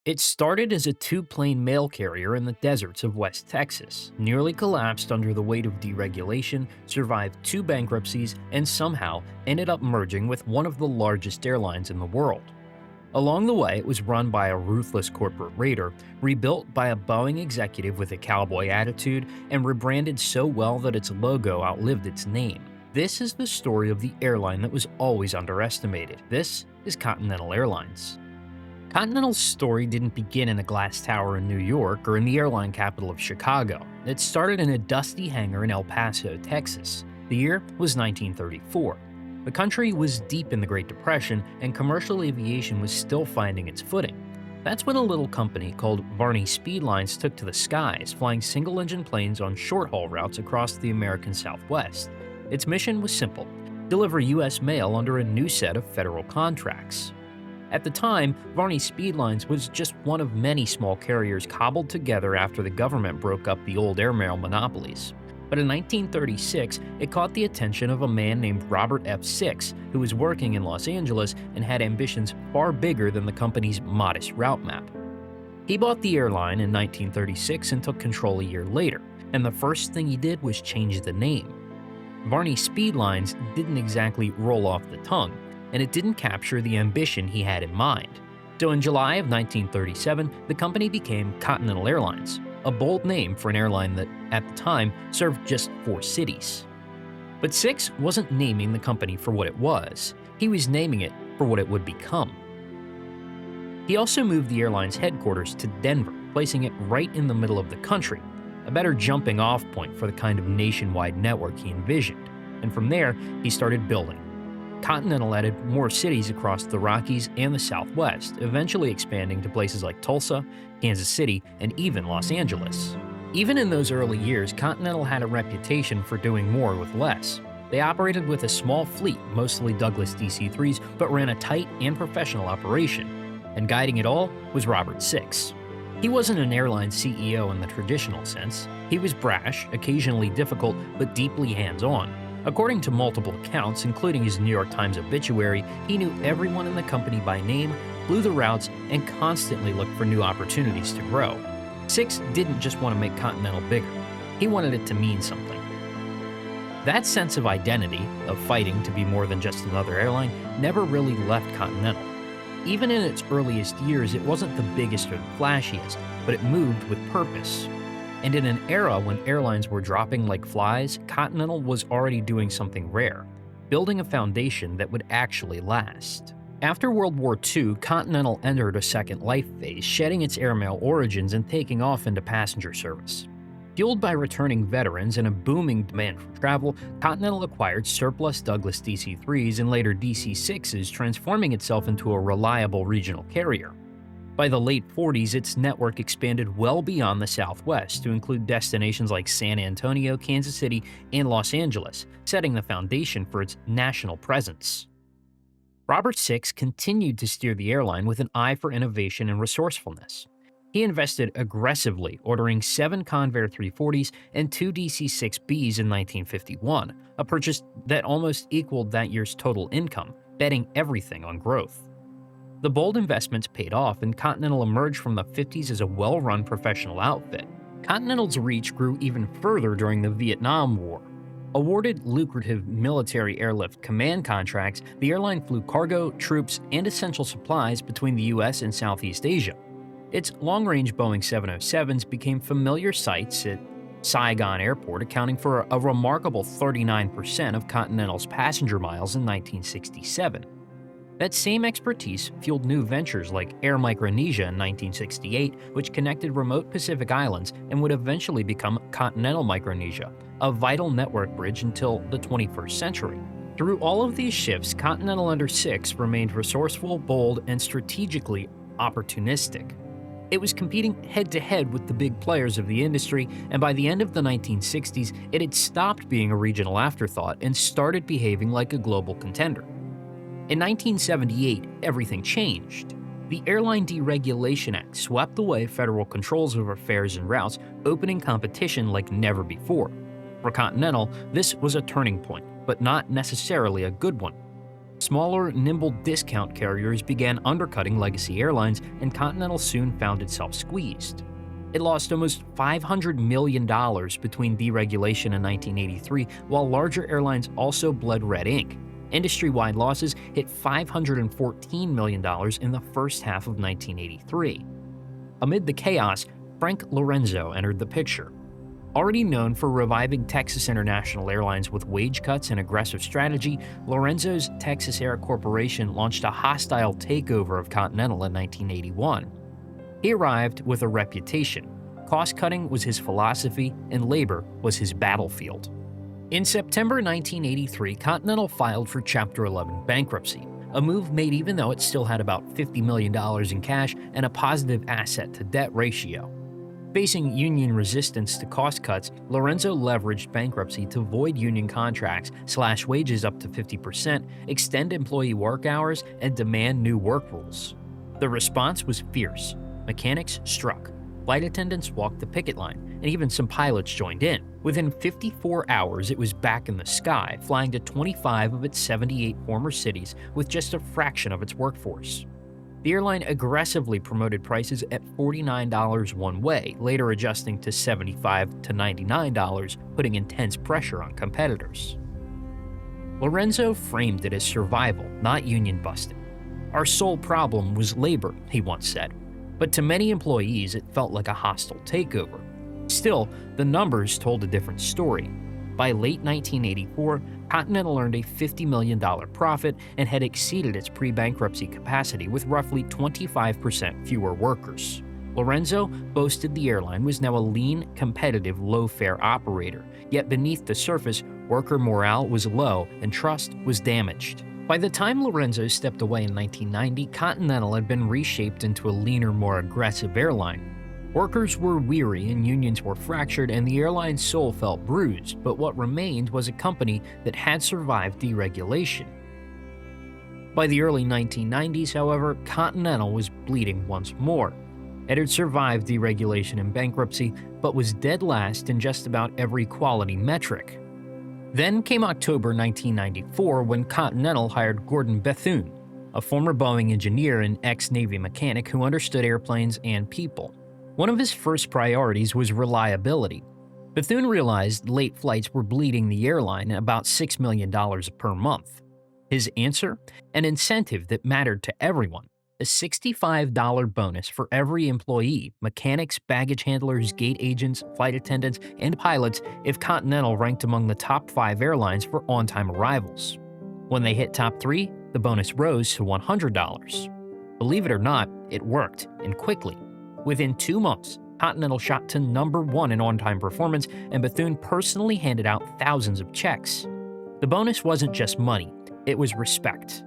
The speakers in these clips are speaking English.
It started as a two-plane mail carrier in the deserts of West Texas, nearly collapsed under the weight of deregulation, survived two bankruptcies, and somehow ended up merging with one of the largest airlines in the world. Along the way, it was run by a ruthless corporate raider, rebuilt by a Boeing executive with a cowboy attitude, and rebranded so well that its logo outlived its name. This is the story of the airline that was always underestimated. This is Continental Airlines. Continental's story didn't begin in a glass tower in New York or in the airline capital of Chicago. It started in a dusty hangar in El Paso, Texas. The year was 1934. The country was deep in the Great Depression, and commercial aviation was still finding its footing. That's when a little company called Varney Speedlines took to the skies, flying single-engine planes on short-haul routes across the American Southwest. Its mission was simple: deliver U.S. mail under a new set of federal contracts. At the time, Varney Speedlines was just one of many small carriers cobbled together after the government broke up the old airmail monopolies. But in 1936, it caught the attention of a man named Robert F. Six, who was working in Los Angeles and had ambitions far bigger than the company's modest route map. He bought the airline in 1936 and took control a year later, and the first thing he did was change the name. Varney Speedlines didn't exactly roll off the tongue, and it didn't capture the ambition he had in mind. So in July of 1937, the company became Continental Airlines, a bold name for an airline that, at the time, served just 4 cities. But Six wasn't naming the company for what it was. He was naming it for what it would become. He also moved the airline's headquarters to Denver, placing it right in the middle of the country, a better jumping-off point for the kind of nationwide network he envisioned. And from there, he started building. Continental added more cities across the Rockies and the Southwest, eventually expanding to places like Tulsa, Kansas City, and even Los Angeles. Even in those early years, Continental had a reputation for doing more with less. They operated with a small fleet, mostly Douglas DC-3s, but ran a tight and professional operation. And guiding it all was Robert Six. He wasn't an airline CEO in the traditional sense. He was brash, occasionally difficult, but deeply hands-on. According to multiple accounts, including his New York Times obituary, he knew everyone in the company by name, flew the routes, and constantly looked for new opportunities to grow. Six didn't just want to make Continental bigger. He wanted it to mean something. That sense of identity, of fighting to be more than just another airline, never really left Continental. Even in its earliest years, it wasn't the biggest or the flashiest, but it moved with purpose. And in an era when airlines were dropping like flies, Continental was already doing something rare, building a foundation that would actually last. After World War II, Continental entered a second life phase, shedding its airmail origins and taking off into passenger service. Fueled by returning veterans and a booming demand for travel, Continental acquired surplus Douglas DC-3s and later DC-6s, transforming itself into a reliable regional carrier. By the late 40s, its network expanded well beyond the Southwest to include destinations like San Antonio, Kansas City, and Los Angeles, setting the foundation for its national presence. Robert Six continued to steer the airline with an eye for innovation and resourcefulness. He invested aggressively, ordering 7 Convair 340s and 2 DC-6Bs in 1951, a purchase that almost equaled that year's total income, betting everything on growth. The bold investments paid off, and Continental emerged from the 50s as a well-run professional outfit. Continental's reach grew even further during the Vietnam War. Awarded lucrative military airlift command contracts, the airline flew cargo, troops, and essential supplies between the US and Southeast Asia. Its long-range Boeing 707s became familiar sights at Saigon Airport, accounting for a remarkable 39% of Continental's passenger miles in 1967. That same expertise fueled new ventures like Air Micronesia in 1968, which connected remote Pacific islands and would eventually become Continental Micronesia, a vital network bridge until the 21st century. Through all of these shifts, Continental under Six remained resourceful, bold, and strategically opportunistic. It was competing head-to-head with the big players of the industry, and by the end of the 1960s, it had stopped being a regional afterthought and started behaving like a global contender. In 1978, everything changed. The Airline Deregulation Act swept away federal controls over fares and routes, opening competition like never before. For Continental, this was a turning point, but not necessarily a good one. Smaller, nimble discount carriers began undercutting legacy airlines, and Continental soon found itself squeezed. It lost almost $500 million between deregulation and 1983, while larger airlines also bled red ink. Industry-wide losses hit $514 million in the first half of 1983. Amid the chaos, Frank Lorenzo entered the picture. Already known for reviving Texas International Airlines with wage cuts and aggressive strategy, Lorenzo's Texas Air Corporation launched a hostile takeover of Continental in 1981. He arrived with a reputation. Cost-cutting was his philosophy, and labor was his battlefield. In September 1983, Continental filed for Chapter 11 bankruptcy, a move made even though it still had about $50 million in cash and a positive asset-to-debt ratio. Facing union resistance to cost cuts, Lorenzo leveraged bankruptcy to void union contracts, slash wages up to 50%, extend employee work hours, and demand new work rules. The response was fierce. Mechanics struck. Flight attendants walked the picket line, and even some pilots joined in. Within 54 hours, it was back in the sky, flying to 25 of its 78 former cities with just a fraction of its workforce. The airline aggressively promoted prices at $49 one way, later adjusting to $75 to $99, putting intense pressure on competitors. Lorenzo framed it as survival, not union busting. "Our sole problem was labor," he once said. But to many employees, it felt like a hostile takeover. Still, the numbers told a different story. By late 1984, Continental earned a $50 million profit and had exceeded its pre-bankruptcy capacity with roughly 25% fewer workers. Lorenzo boasted the airline was now a lean, competitive, low-fare operator, yet beneath the surface, worker morale was low and trust was damaged. By the time Lorenzo stepped away in 1990, Continental had been reshaped into a leaner, more aggressive airline. Workers were weary and unions were fractured, and the airline's soul felt bruised, but what remained was a company that had survived deregulation. By the early 1990s, however, Continental was bleeding once more. It had survived deregulation and bankruptcy, but was dead last in just about every quality metric. Then came October 1994 when Continental hired Gordon Bethune, a former Boeing engineer and ex-Navy mechanic who understood airplanes and people. One of his first priorities was reliability. Bethune realized late flights were bleeding the airline at about $6 million per month. His answer? An incentive that mattered to everyone. A $65 bonus for every employee, mechanics, baggage handlers, gate agents, flight attendants, and pilots if Continental ranked among the top 5 airlines for on-time arrivals. When they hit top 3, the bonus rose to $100. Believe it or not, it worked, and quickly. Within 2 months, Continental shot to #1 in on-time performance, and Bethune personally handed out thousands of checks. The bonus wasn't just money, it was respect.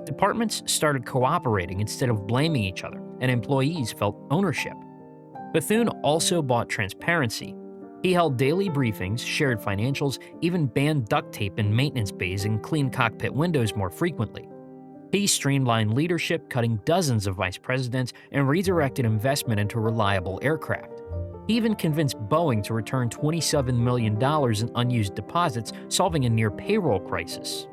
Departments started cooperating instead of blaming each other, and employees felt ownership. Bethune also bought transparency. He held daily briefings, shared financials, even banned duct tape in maintenance bays and cleaned cockpit windows more frequently. He streamlined leadership, cutting dozens of vice presidents, and redirected investment into reliable aircraft. He even convinced Boeing to return $27 million in unused deposits, solving a near-payroll crisis.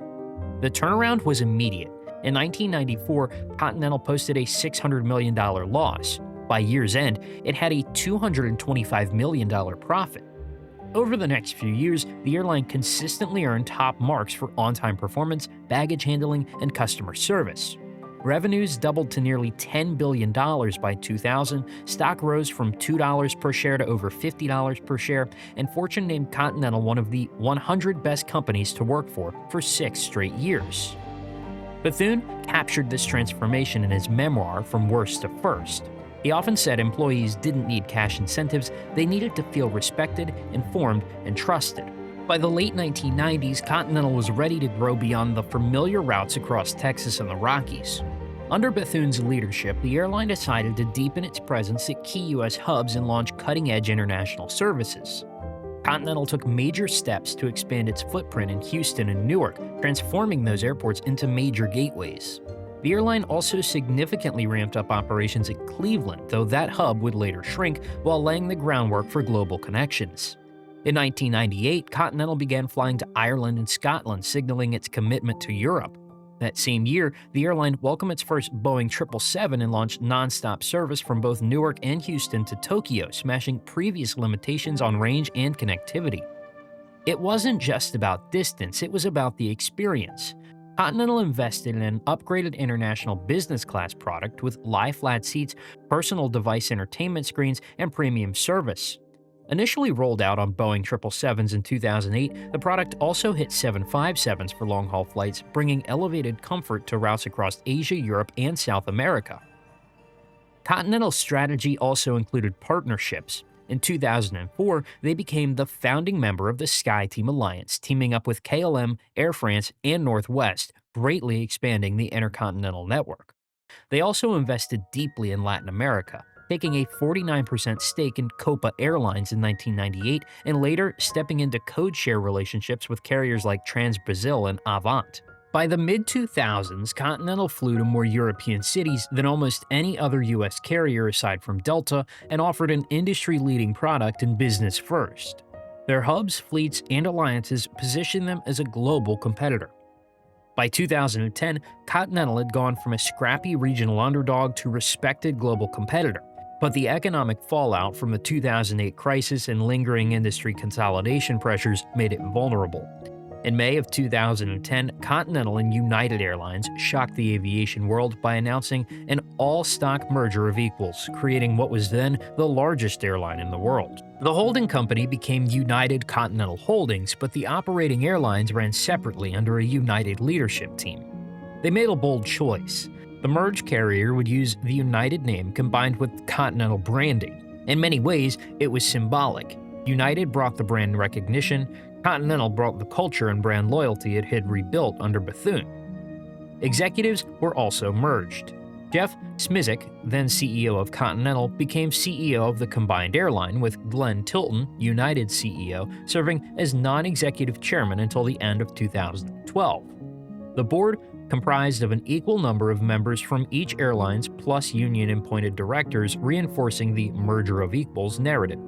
The turnaround was immediate. In 1994, Continental posted a $600 million loss. By year's end, it had a $225 million profit. Over the next few years, the airline consistently earned top marks for on-time performance, baggage handling, and customer service. Revenues doubled to nearly $10 billion by 2000, stock rose from $2 per share to over $50 per share, and Fortune named Continental one of the 100 best companies to work for 6 straight years. Bethune captured this transformation in his memoir, From Worst to First. He often said employees didn't need cash incentives, they needed to feel respected, informed, and trusted. By the late 1990s, Continental was ready to grow beyond the familiar routes across Texas and the Rockies. Under Bethune's leadership, the airline decided to deepen its presence at key U.S. hubs and launch cutting-edge international services. Continental took major steps to expand its footprint in Houston and Newark, transforming those airports into major gateways. The airline also significantly ramped up operations at Cleveland, though that hub would later shrink while laying the groundwork for global connections. In 1998, Continental began flying to Ireland and Scotland, signaling its commitment to Europe. That same year, the airline welcomed its first Boeing 777 and launched nonstop service from both Newark and Houston to Tokyo, smashing previous limitations on range and connectivity. It wasn't just about distance, it was about the experience. Continental invested in an upgraded international business class product with lie-flat seats, personal device entertainment screens, and premium service. Initially rolled out on Boeing 777s in 2008, the product also hit 757s for long-haul flights, bringing elevated comfort to routes across Asia, Europe, and South America. Continental's strategy also included partnerships. In 2004, they became the founding member of the SkyTeam Alliance, teaming up with KLM, Air France, and Northwest, greatly expanding the intercontinental network. They also invested deeply in Latin America, taking a 49% stake in Copa Airlines in 1998 and later stepping into code-share relationships with carriers like Trans-Brazil and Avant. By the mid-2000s, Continental flew to more European cities than almost any other U.S. carrier aside from Delta and offered an industry-leading product in business first. Their hubs, fleets, and alliances positioned them as a global competitor. By 2010, Continental had gone from a scrappy regional underdog to respected global competitor, but the economic fallout from the 2008 crisis and lingering industry consolidation pressures made it vulnerable. In May of 2010, Continental and United Airlines shocked the aviation world by announcing an all-stock merger of equals, creating what was then the largest airline in the world. The holding company became United Continental Holdings, but the operating airlines ran separately under a United leadership team. They made a bold choice. The merged carrier would use the United name combined with Continental branding. In many ways, it was symbolic. United brought the brand recognition, Continental brought the culture and brand loyalty it had rebuilt under Bethune. Executives were also merged. Jeff Smisek, then CEO of Continental, became CEO of the combined airline, with Glenn Tilton, United CEO, serving as non-executive chairman until the end of 2012. The board comprised of an equal number of members from each airlines plus union-appointed directors, reinforcing the merger of equals narrative.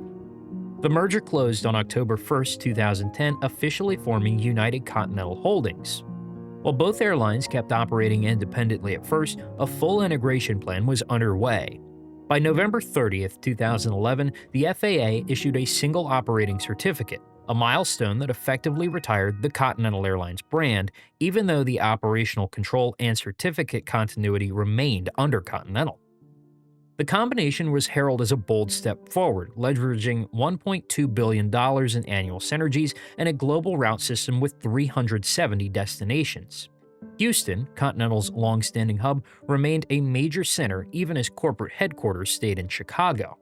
The merger closed on October 1, 2010, officially forming United Continental Holdings. While both airlines kept operating independently at first, a full integration plan was underway. By November 30, 2011, the FAA issued a single operating certificate, a milestone that effectively retired the Continental Airlines brand, even though the operational control and certificate continuity remained under Continental. The combination was heralded as a bold step forward, leveraging $1.2 billion in annual synergies and a global route system with 370 destinations. Houston, Continental's long-standing hub, remained a major center even as corporate headquarters stayed in Chicago.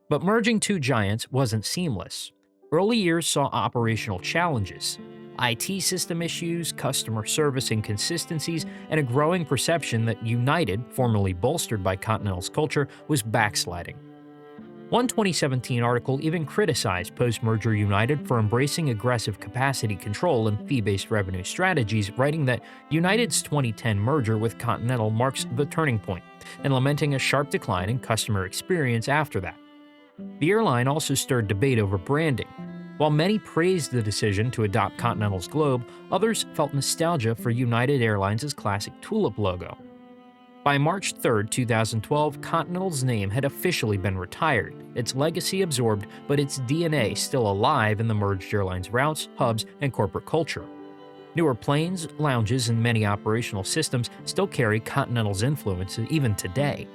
But merging two giants wasn't seamless. Early years saw operational challenges. IT system issues, customer service inconsistencies, and a growing perception that United, formerly bolstered by Continental's culture, was backsliding. One 2017 article even criticized post-merger United for embracing aggressive capacity control and fee-based revenue strategies, writing that United's 2010 merger with Continental marks the turning point, and lamenting a sharp decline in customer experience after that. The airline also stirred debate over branding. While many praised the decision to adopt Continental's globe, others felt nostalgia for United Airlines' classic tulip logo. By March 3, 2012, Continental's name had officially been retired, its legacy absorbed, but its DNA still alive in the merged airline's routes, hubs, and corporate culture. Newer planes, lounges, and many operational systems still carry Continental's influence even today.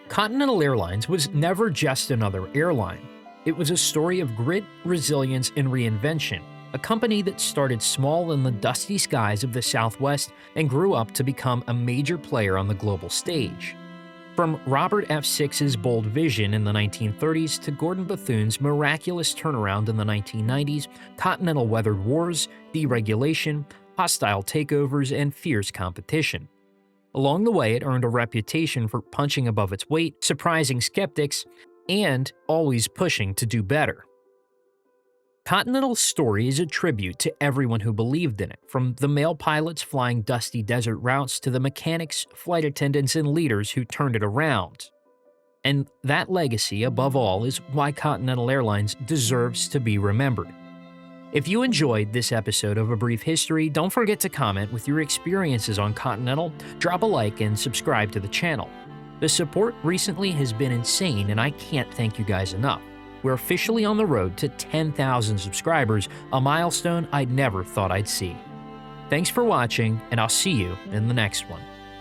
Continental Airlines was never just another airline. It was a story of grit, resilience, and reinvention, a company that started small in the dusty skies of the Southwest and grew up to become a major player on the global stage. From Robert F. Six's bold vision in the 1930s to Gordon Bethune's miraculous turnaround in the 1990s, Continental weathered wars, deregulation, hostile takeovers, and fierce competition. Along the way, it earned a reputation for punching above its weight, surprising skeptics, and always pushing to do better. Continental's story is a tribute to everyone who believed in it, from the male pilots flying dusty desert routes to the mechanics, flight attendants, and leaders who turned it around. And that legacy, above all, is why Continental Airlines deserves to be remembered. If you enjoyed this episode of A Brief History, don't forget to comment with your experiences on Continental, drop a like, and subscribe to the channel. The support recently has been insane, and I can't thank you guys enough. We're officially on the road to 10,000 subscribers, a milestone I never thought I'd see. Thanks for watching, and I'll see you in the next one.